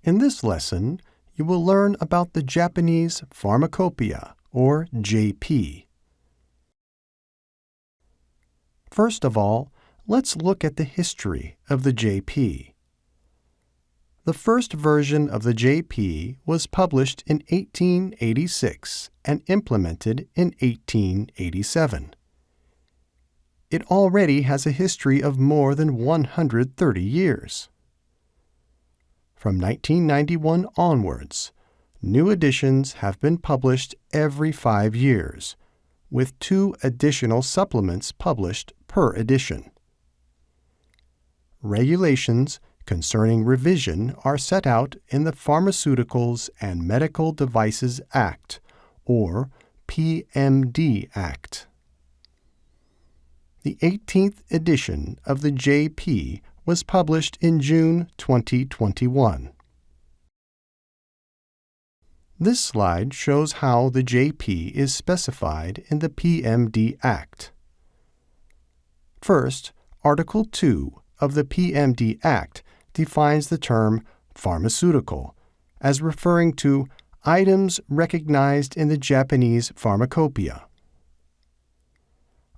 In this lesson, you will learn about the Japanese Pharmacopoeia, or JP. First of all, let's look at the history of the JP. The first version of the JP was published in 1886 and implemented in 1887. It already has a history of more than 130 years. From 1991 onwards, new editions have been published every 5 years, with 2 additional supplements published per edition. Regulations concerning revision are set out in the Pharmaceuticals and Medical Devices Act, or PMD Act. The 18th edition of the JP was published in June 2021. This slide shows how the JP is specified in the PMD Act. First, Article 2 of the PMD Act defines the term pharmaceutical as referring to items recognized in the Japanese Pharmacopoeia.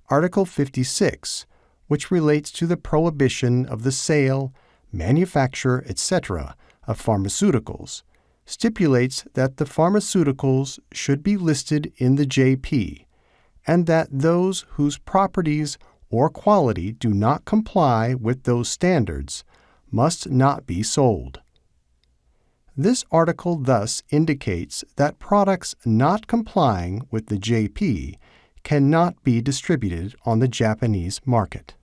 Article 56, which relates to the prohibition of the sale, manufacture, etc. of pharmaceuticals, stipulates that the pharmaceuticals should be listed in the JP and that those whose properties or quality do not comply with those standards must not be sold. This article thus indicates that products not complying with the JP cannot be distributed on the Japanese market.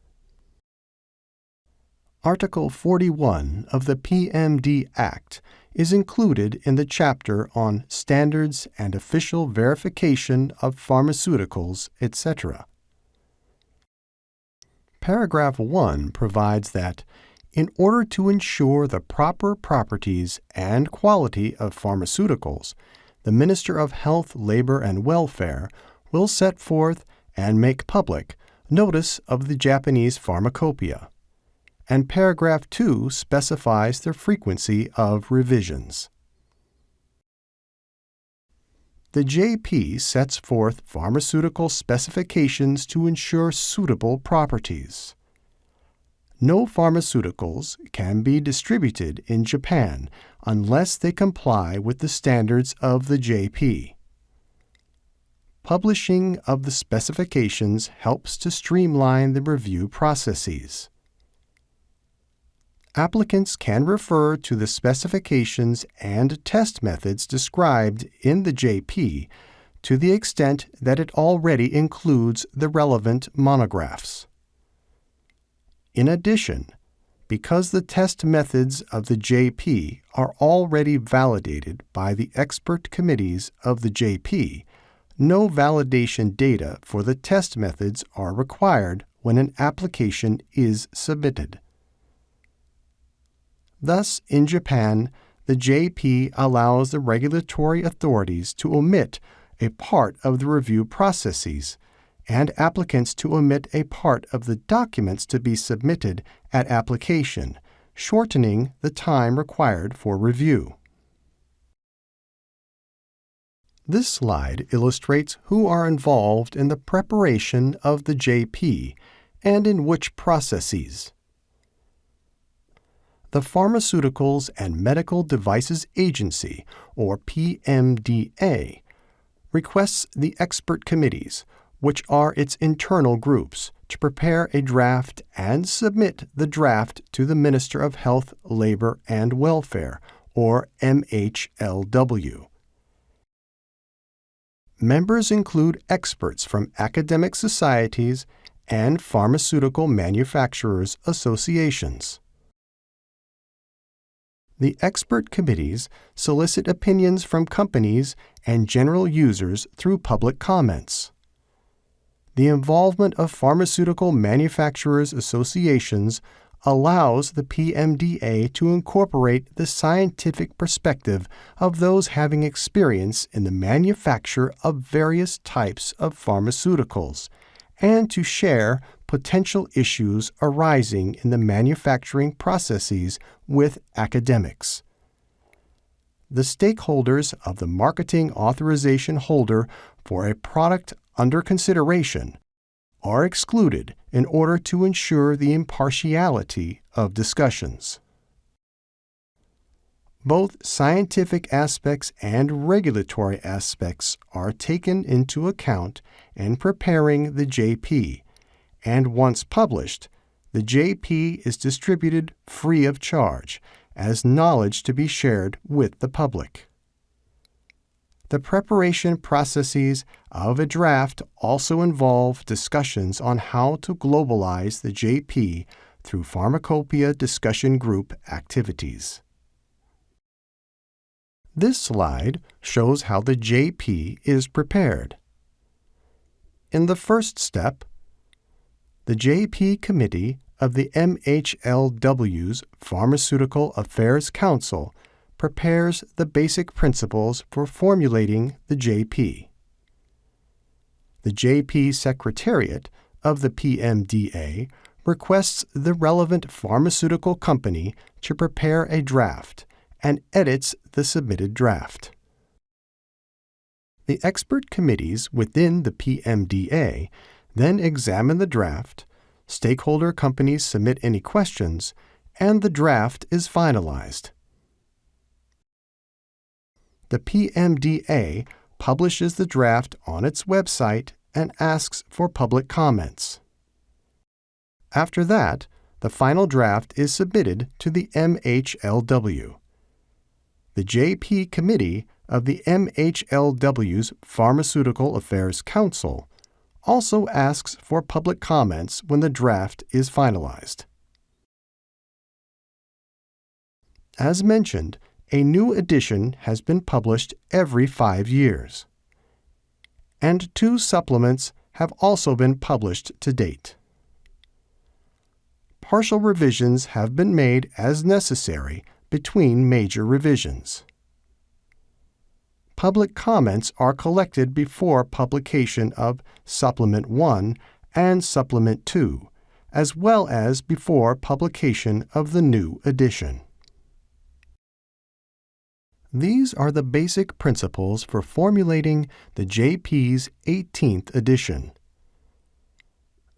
Article 41 of the PMD Act is included in the chapter on Standards and Official Verification of Pharmaceuticals, etc. Paragraph 1 provides that, in order to ensure the proper properties and quality of pharmaceuticals, the Minister of Health, Labor, and Welfare will set forth and make public notice of the Japanese Pharmacopoeia, and paragraph 2 specifies the frequency of revisions. The JP sets forth pharmaceutical specifications to ensure suitable properties. No pharmaceuticals can be distributed in Japan unless they comply with the standards of the JP. Publishing of the specifications helps to streamline the review processes. Applicants can refer to the specifications and test methods described in the JP to the extent that it already includes the relevant monographs. In addition, because the test methods of the JP are already validated by the expert committees of the JP, no validation data for the test methods are required when an application is submitted. Thus, in Japan, the JP allows the regulatory authorities to omit a part of the review processes and applicants to omit a part of the documents to be submitted at application, shortening the time required for review. This slide illustrates who are involved in the preparation of the JP and in which processes. The Pharmaceuticals and Medical Devices Agency, or PMDA, requests the expert committees, which are its internal groups, to prepare a draft and submit the draft to the Minister of Health, Labor, and Welfare, or MHLW. Members include experts from academic societies and pharmaceutical manufacturers' associations. The expert committees solicit opinions from companies and general users through public comments. The involvement of pharmaceutical manufacturers' associations allows the PMDA to incorporate the scientific perspective of those having experience in the manufacture of various types of pharmaceuticals and to share potential issues arising in the manufacturing processes with academics. the stakeholders of the marketing authorization holder for a product under consideration are excluded in order to ensure the impartiality of discussions. Both scientific aspects and regulatory aspects are taken into account in preparing the JP, and once published, the JP is distributed free of charge as knowledge to be shared with the public. The preparation processes of a draft also involve discussions on how to globalize the JP through Pharmacopoeia discussion group activities. This slide shows how the JP is prepared. In the first step, the JP Committee of the MHLW's Pharmaceutical Affairs Council prepares the basic principles for formulating the JP. The JP Secretariat of the PMDA requests the relevant pharmaceutical company to prepare a draft and edits the submitted draft. The expert committees within the PMDA then examine the draft, stakeholder companies submit any questions, and the draft is finalized. The PMDA publishes the draft on its website and asks for public comments. After that, the final draft is submitted to the MHLW. The JP Committee of the MHLW's Pharmaceutical Affairs Council also asks for public comments when the draft is finalized. As mentioned, a new edition has been published every 5 years, and 2 supplements have also been published to date. Partial revisions have been made as necessary between major revisions. Public comments are collected before publication of Supplement 1 and Supplement 2, as well as before publication of the new edition. These are the basic principles for formulating the JP's 18th edition.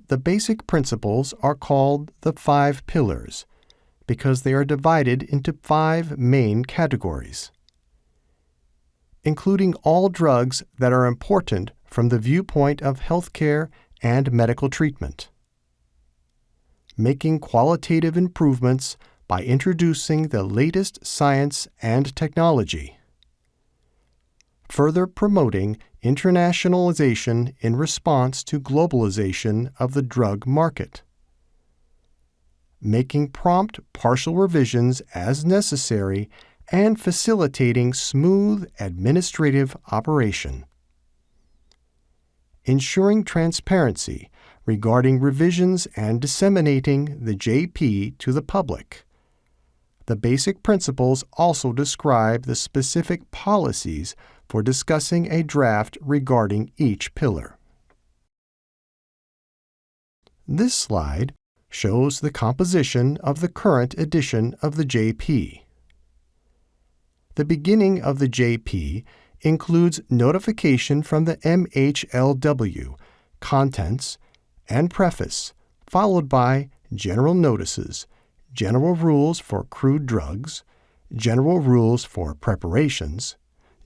The basic principles are called the 5 pillars because they are divided into 5 main categories, including all drugs that are important from the viewpoint of healthcare and medical treatment, making qualitative improvements by introducing the latest science and technology, further promoting internationalization in response to globalization of the drug market, making prompt partial revisions as necessary and facilitating smooth administrative operation, ensuring transparency regarding revisions and disseminating the JP to the public. The basic principles also describe the specific policies for discussing a draft regarding each pillar. This slide shows the composition of the current edition of the JP. The beginning of the JP includes notification from the MHLW, contents, and preface, followed by general notices, general rules for crude drugs, general rules for preparations,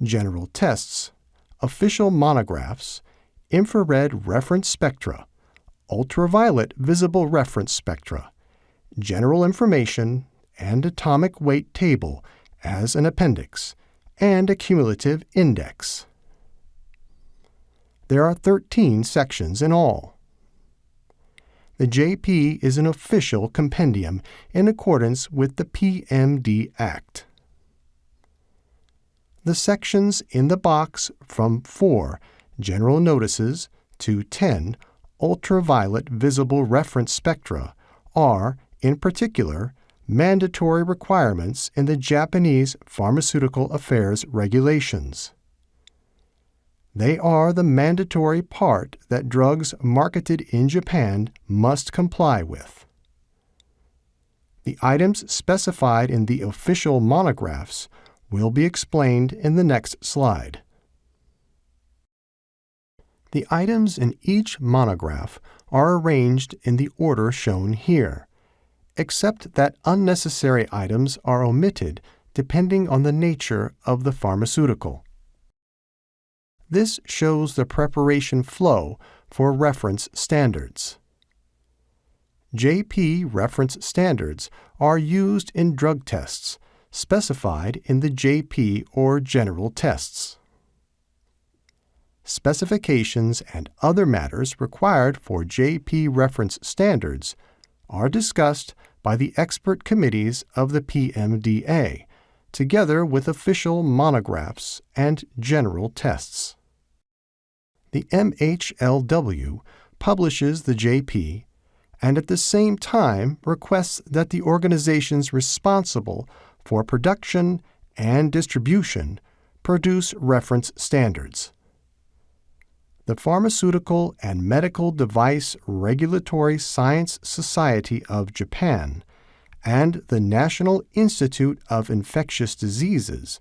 general tests, official monographs, infrared reference spectra, ultraviolet visible reference spectra, general information, and atomic weight table as an appendix, and a cumulative index. There are 13 sections in all. The JP is an official compendium in accordance with the PMD Act. The sections in the box from 4 general notices to 10 ultraviolet visible reference spectra are, in particular, mandatory requirements in the Japanese Pharmaceutical Affairs Regulations. They are the mandatory part that drugs marketed in Japan must comply with. The items specified in the official monographs will be explained in the next slide. The items in each monograph are arranged in the order shown here, except that unnecessary items are omitted depending on the nature of the pharmaceutical. This shows the preparation flow for reference standards. JP reference standards are used in drug tests specified in the JP or general tests. Specifications and other matters required for JP reference standards are discussed by the expert committees of the PMDA, together with official monographs and general tests. The MHLW publishes the JP and at the same time requests that the organizations responsible for production and distribution produce reference standards. The Pharmaceutical and Medical Device Regulatory Science Society of Japan and the National Institute of Infectious Diseases,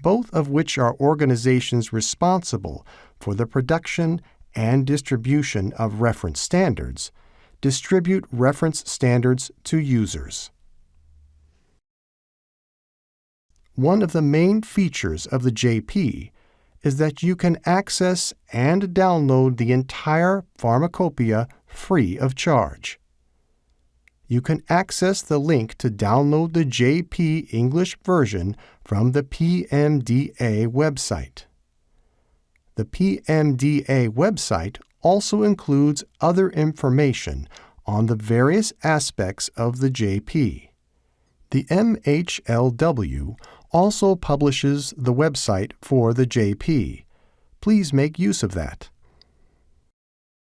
both of which are organizations responsible for the production and distribution of reference standards, distribute reference standards to users. One of the main features of the JP is that you can access and download the entire pharmacopoeia free of charge. You can access the link to download the JP English version from the PMDA website. The PMDA website also includes other information on the various aspects of the JP. The MHLW also publishes the website for the JP. Please make use of that.